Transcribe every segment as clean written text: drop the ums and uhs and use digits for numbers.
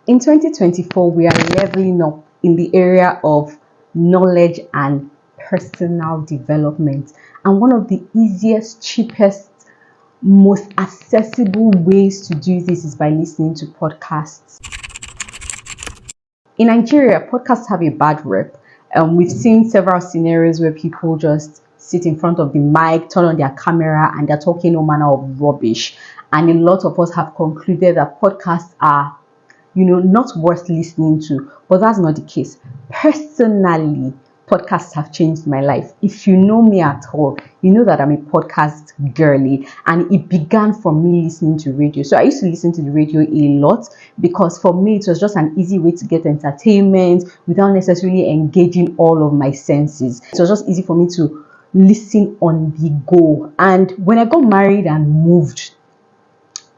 In 2024, we are leveling up in the area of knowledge and personal development. And one of the easiest, cheapest, most accessible ways to do this is by listening to podcasts. In Nigeria, podcasts have a bad rep. We've seen several scenarios where people just sit in front of the mic, turn on their camera, and they're talking all manner of rubbish. And a lot of us have concluded that podcasts are not worth listening to, but that's not the case. Personally, podcasts have changed my life. If you know me at all, you know that I'm a podcast girly, and it began from me listening to radio. So I used to listen to the radio a lot because for me, it was just an easy way to get entertainment without necessarily engaging all of my senses. It was just easy for me to listen on the go. And when I got married and moved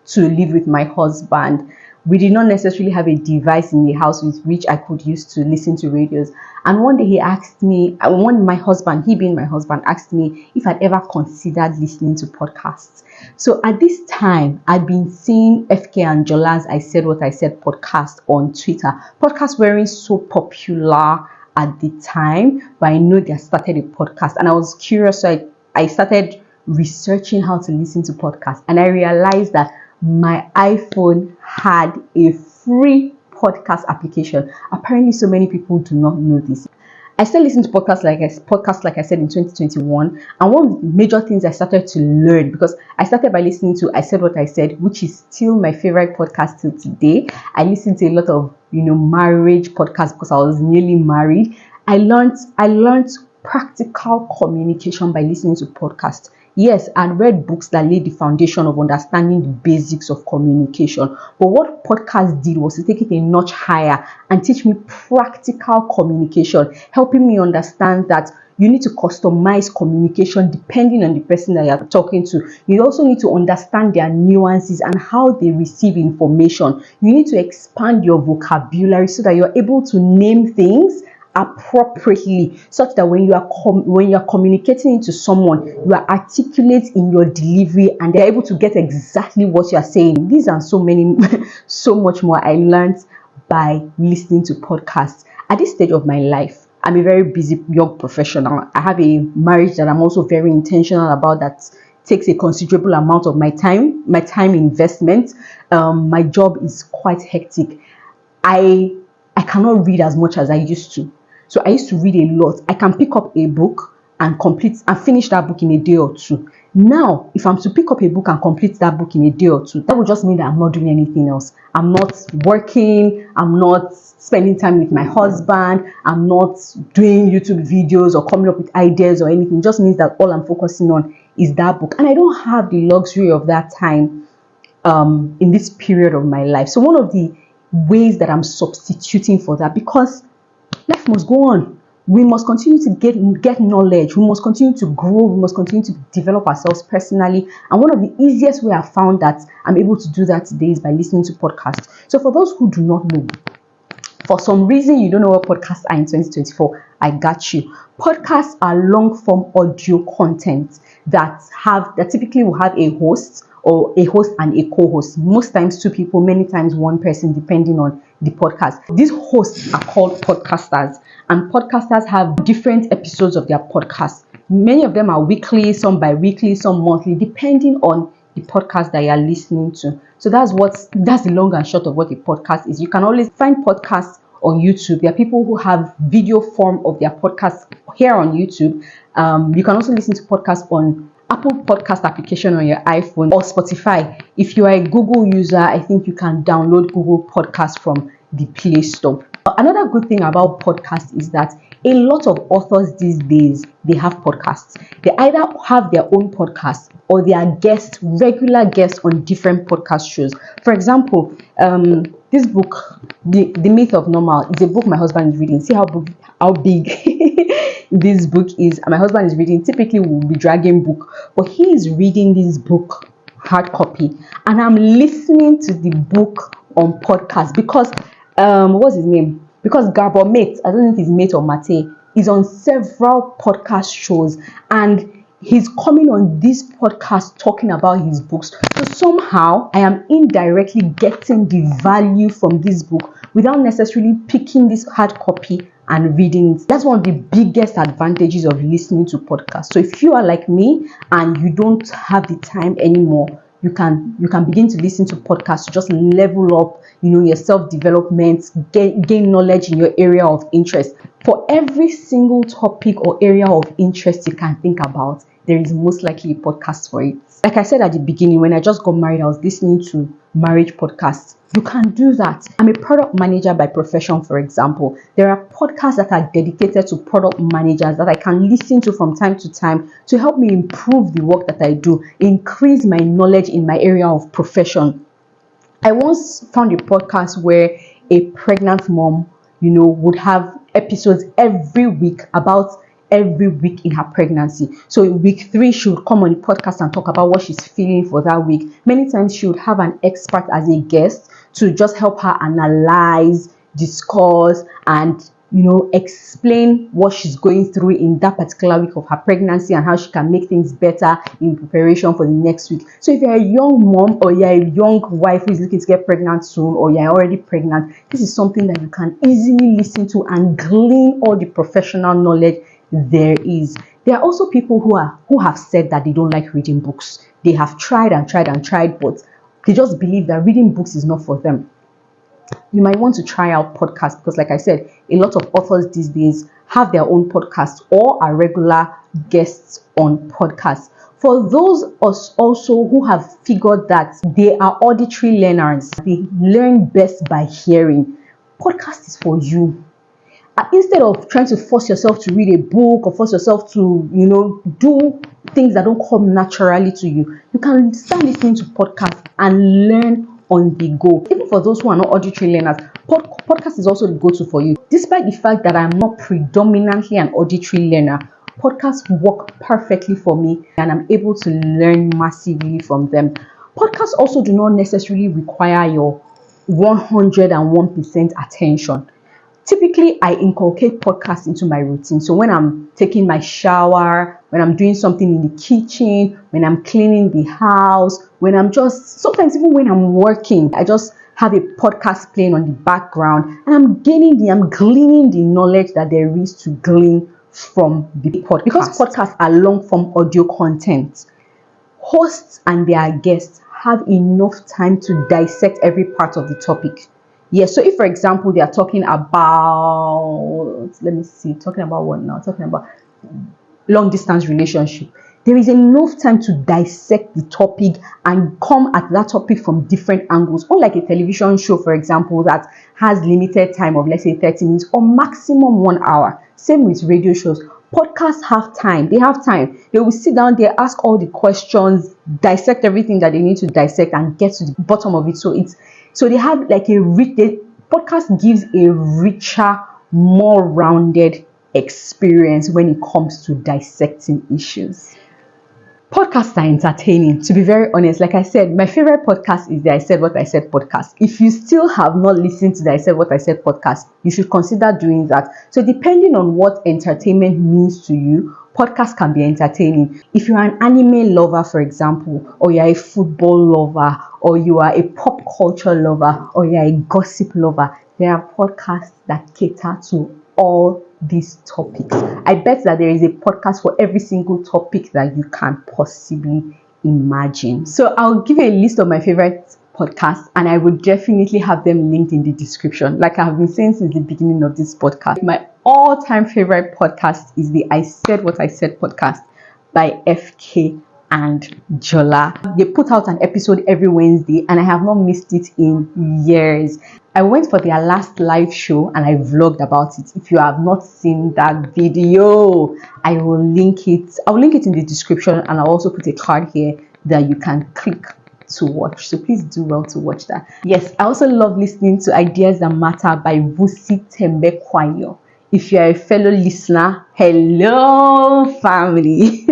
to live with my husband, we did not necessarily have a device in the house with which I could use to listen to radios. And one day he asked me, he being my husband, asked me if I'd ever considered listening to podcasts. So at this time, I'd been seeing FK and Jola's I Said What I Said podcast on Twitter. Podcasts weren't so popular at the time, but I know they started a podcast. And I was curious, so I started researching how to listen to podcasts. And I realized that my iPhone had a free podcast application. Apparently, so many people do not know this. I started listening to podcasts like I said in 2021, and one of the major things I started to learn, because I started by listening to I Said What I Said, which is still my favorite podcast till today. I listened to a lot of marriage podcasts because I was newly married. I learned practical communication by listening to podcasts. Yes, and read books that laid the foundation of understanding the basics of communication. But what podcast did was to take it a notch higher and teach me practical communication, helping me understand that you need to customize communication depending on the person that you're talking to. You also need to understand their nuances and how they receive information. You need to expand your vocabulary so that you're able to name things appropriately, such that when you're communicating to someone, you are articulate in your delivery and they're able to get exactly what you're saying. These are so much more I learned by listening to podcasts. At this stage of my life, I'm a very busy young professional. I have a marriage that I'm also very intentional about, that takes a considerable amount of my time investment. My job is quite hectic. I cannot read as much as I used to. So I used to read a lot. I can pick up a book and finish that book in a day or two. Now, if I'm to pick up a book and complete that book in a day or two, that would just mean that I'm not doing anything else. I'm not working. I'm not spending time with my husband. I'm not doing YouTube videos or coming up with ideas or anything. It just means that all I'm focusing on is that book. And I don't have the luxury of that time in this period of my life. So one of the ways that I'm substituting for that, because life must go on. We must continue to get knowledge. We must continue to grow. We must continue to develop ourselves personally. And one of the easiest way I've found that I'm able to do that today is by listening to podcasts. So for those who do not know, for some reason you don't know what podcasts are in 2024, I got you. Podcasts are long form audio content that typically will have a host, or a host and a co-host. Most times two people, many times one person, depending on the podcast. These hosts are called podcasters, and podcasters have different episodes of their podcast. Many of them are weekly, some bi-weekly, some monthly, depending on the podcast that you're listening to. So that's the long and short of what a podcast is. You can always find podcasts on YouTube. There are people who have video form of their podcasts here on YouTube. You can also listen to podcasts on Apple Podcast application on your iPhone, or Spotify. If you are a Google user, I think you can download Google Podcast from the Play Store. Another good thing about podcasts is that a lot of authors these days, they have podcasts. They either have their own podcast or they are regular guests on different podcast shows. For example, this book, The Myth of Normal, is a book my husband is reading. See how big this book is. My husband is reading. Typically we'll be dragging book, but he is reading this book hard copy, and I'm listening to the book on podcast because what's his name? Because Gabor Mate, I don't know if he's Mate or Mate, is on several podcast shows, and he's coming on this podcast talking about his books. So somehow I am indirectly getting the value from this book without necessarily picking this hard copy and reading it. That's one of the biggest advantages of listening to podcasts. So if you are like me and you don't have the time anymore, you can begin to listen to podcasts to just level up, your self-development, gain knowledge in your area of interest. For every single topic or area of interest you can think about, there is most likely a podcast for it. Like I said at the beginning, when I just got married, I was listening to marriage podcasts. You can do that. I'm a product manager by profession, for example. There are podcasts that are dedicated to product managers that I can listen to from time to time to help me improve the work that I do, increase my knowledge in my area of profession. I once found a podcast where a pregnant mom, would have episodes every week about every week in her pregnancy. So in week 3, she would come on the podcast and talk about what she's feeling for that week. Many times she would have an expert as a guest to just help her analyze, discuss, and explain what she's going through in that particular week of her pregnancy and how she can make things better in preparation for the next week. So if you're a young mom or you're a young wife who is looking to get pregnant soon, or you're already pregnant, this is something that you can easily listen to and glean all the professional knowledge there is. There are also people who have said that they don't like reading books. They have tried, but they just believe that reading books is not for them. You might want to try out podcasts because, like I said, a lot of authors these days have their own podcasts or are regular guests on podcasts. For those us also who have figured that they are auditory learners, they learn best by hearing, podcast is for you. Instead of trying to force yourself to read a book or force yourself to, do things that don't come naturally to you, you can start listening to podcasts and learn on the go. Even for those who are not auditory learners, podcast is also the go-to for you. Despite the fact that I'm not predominantly an auditory learner, podcasts work perfectly for me and I'm able to learn massively from them. Podcasts also do not necessarily require your 101% attention. Typically, I inculcate podcasts into my routine. So when I'm taking my shower, when I'm doing something in the kitchen, when I'm cleaning the house, sometimes even when I'm working, I just have a podcast playing on the background and I'm gleaning the knowledge that there is to glean from the podcast. Because podcasts are long form audio content, hosts and their guests have enough time to dissect every part of the topic. Yes, so if, for example, they are talking about, talking about long distance relationship, there is enough time to dissect the topic and come at that topic from different angles. Unlike a television show, for example, that has limited time of, let's say, 30 minutes or maximum 1 hour. Same with radio shows. Podcasts have time. They have time. They will sit down there, ask all the questions, dissect everything that they need to dissect and get to the bottom of it. So they have like podcast gives a richer, more rounded experience when it comes to dissecting issues. Podcasts are entertaining, to be very honest. Like I said, my favorite podcast is the I Said What I Said podcast. If you still have not listened to the I Said What I Said podcast, you should consider doing that. So depending on what entertainment means to you, podcasts can be entertaining. If you are an anime lover, for example, or you are a football lover, or you are a pop culture lover, or you are a gossip lover, there are podcasts that cater to all these topics. I bet that there is a podcast for every single topic that you can possibly imagine. So I'll give you a list of my favorite podcasts and I will definitely have them linked in the description. Like I have been saying since the beginning of this podcast, my all-time favorite podcast is the I Said What I Said podcast by FK and Jola. They put out an episode every Wednesday and I have not missed it in years. I went for their last live show and I vlogged about it. If you have not seen that video, I will link it. I'll link it in the description and I'll also put a card here that you can click to watch. So please do well to watch that. Yes, I also love listening to Ideas That Matter by Vusi Tembekwayo. If you are a fellow listener, hello family.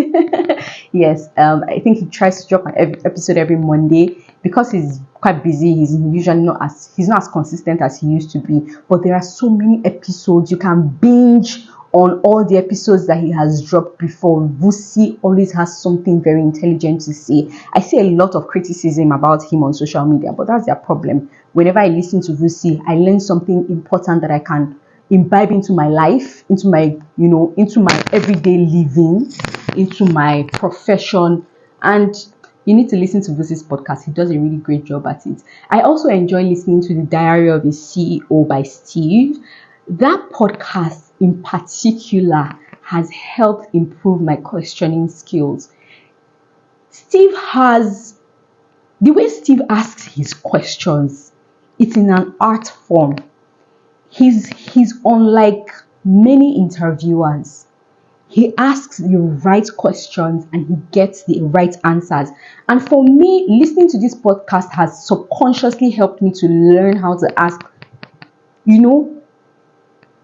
Yes, I think he tries to drop an episode every Monday. Because he's quite busy, he's not as consistent as he used to be. But there are so many episodes. You can binge on all the episodes that he has dropped before. Vusi always has something very intelligent to say. I see a lot of criticism about him on social media, but that's their problem. Whenever I listen to Vusi, I learn something important that I can imbibe into my life, into my, into my everyday living, into my profession. And you need to listen to Vusi's podcast. He does a really great job at it. I also enjoy listening to the Diary of a CEO by Steve. That podcast in particular has helped improve my questioning skills. The way Steve asks his questions, it's in an art form. He's unlike many interviewers. He asks the right questions and he gets the right answers. And for me, listening to this podcast has subconsciously helped me to learn how to ask,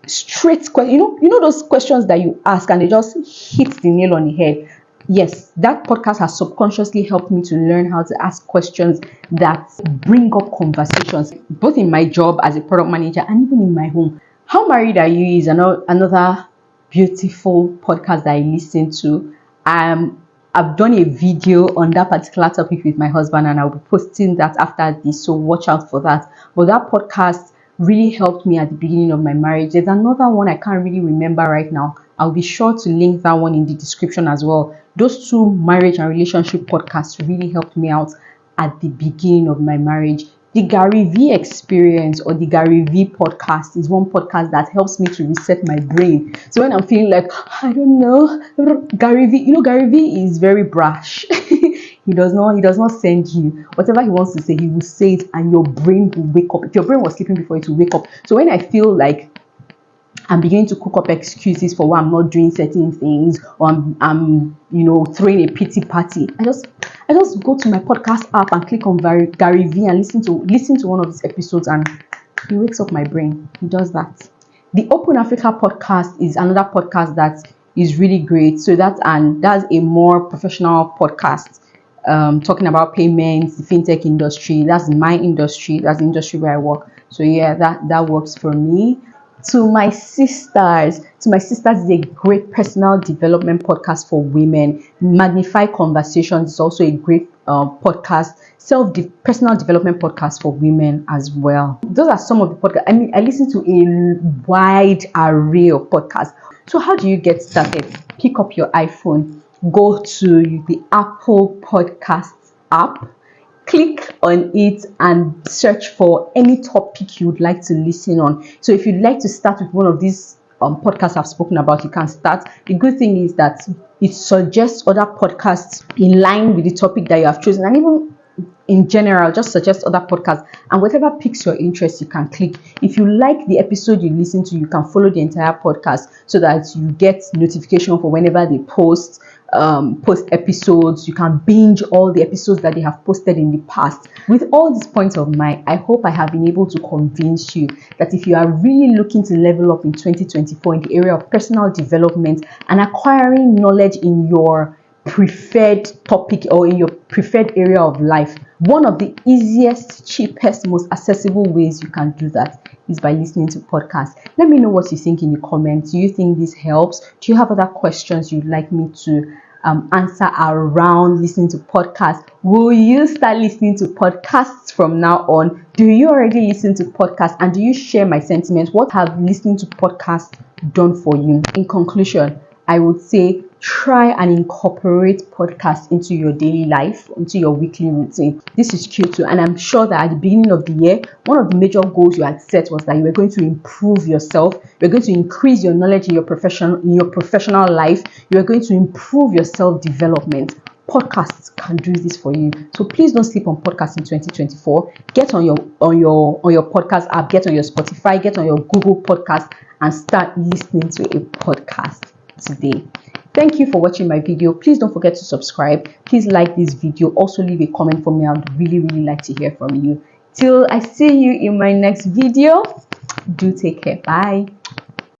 straight questions. Those questions that you ask and they just hit the nail on the head. Yes, that podcast has subconsciously helped me to learn how to ask questions that bring up conversations, both in my job as a product manager and even in my home. How Married Are You is another beautiful podcast that I listen to. I've done a video on that particular topic with my husband and I'll be posting that after this, so watch out for that. But that podcast really helped me at the beginning of my marriage. There's another one I can't really remember right now. I'll be sure to link that one in the description as well. Those two marriage and relationship podcasts really helped me out at the beginning of my marriage. The Gary V experience or the Gary V podcast is one podcast that helps me to reset my brain. So when I'm feeling like, I don't know, Gary V is very brash. He does not send you whatever he wants to say. He will say it and your brain will wake up. If your brain was sleeping before, it will wake up. So when I feel like I'm beginning to cook up excuses for why I'm not doing certain things, or I'm throwing a pity party, I just go to my podcast app and click on Gary V and listen to one of his episodes, and he wakes up my brain. He does that. The Open Africa podcast is another podcast that is really great. So that's a more professional podcast, talking about payments, the fintech industry. That's my industry. That's the industry where I work. So yeah, that works for me. To my sisters is a great personal development podcast for women. Magnify Conversations is also a great podcast, personal development podcast for women as well. Those are some of the podcasts. I mean, I listen to a wide array of podcasts. So how do you get started? Pick up your iPhone, go to the Apple Podcasts app, click on it and search for any topic you would like to listen on. So if you'd like to start with one of these podcasts I've spoken about, you can start. The good thing is that it suggests other podcasts in line with the topic that you have chosen, and even in general, just suggest other podcasts, and whatever piques your interest, you can click. If you like the episode you listen to, you can follow the entire podcast so that you get notification for whenever they post episodes. You can binge all the episodes that they have posted in the past. With all these points of mine, I hope I have been able to convince you that if you are really looking to level up in 2024 in the area of personal development and acquiring knowledge in your preferred topic or in your preferred area of life, one of the easiest, cheapest, most accessible ways you can do that is by listening to podcasts. Let me know what you think in the comments. Do you think this helps? Do you have other questions you'd like me to answer around listening to podcasts? Will you start listening to podcasts from now on? Do you already listen to podcasts, and do you share my sentiments? What have listening to podcasts done for you? In conclusion, I would say try and incorporate podcasts into your daily life, into your weekly routine. This is Q2, and I'm sure that at the beginning of the year, one of the major goals you had set was that you were going to improve yourself. You're going to increase your knowledge in your professional life. You're going to improve your self-development. Podcasts can do this for you. So please don't sleep on podcasts in 2024. Get on your podcast app, get on your Spotify, get on your Google Podcast, and start listening to a podcast today. Thank you for watching my video. Please don't forget to subscribe. Please like this video. Also leave a comment for me. I'd really like to hear from you. Till I see you in my next video, do take care. Bye.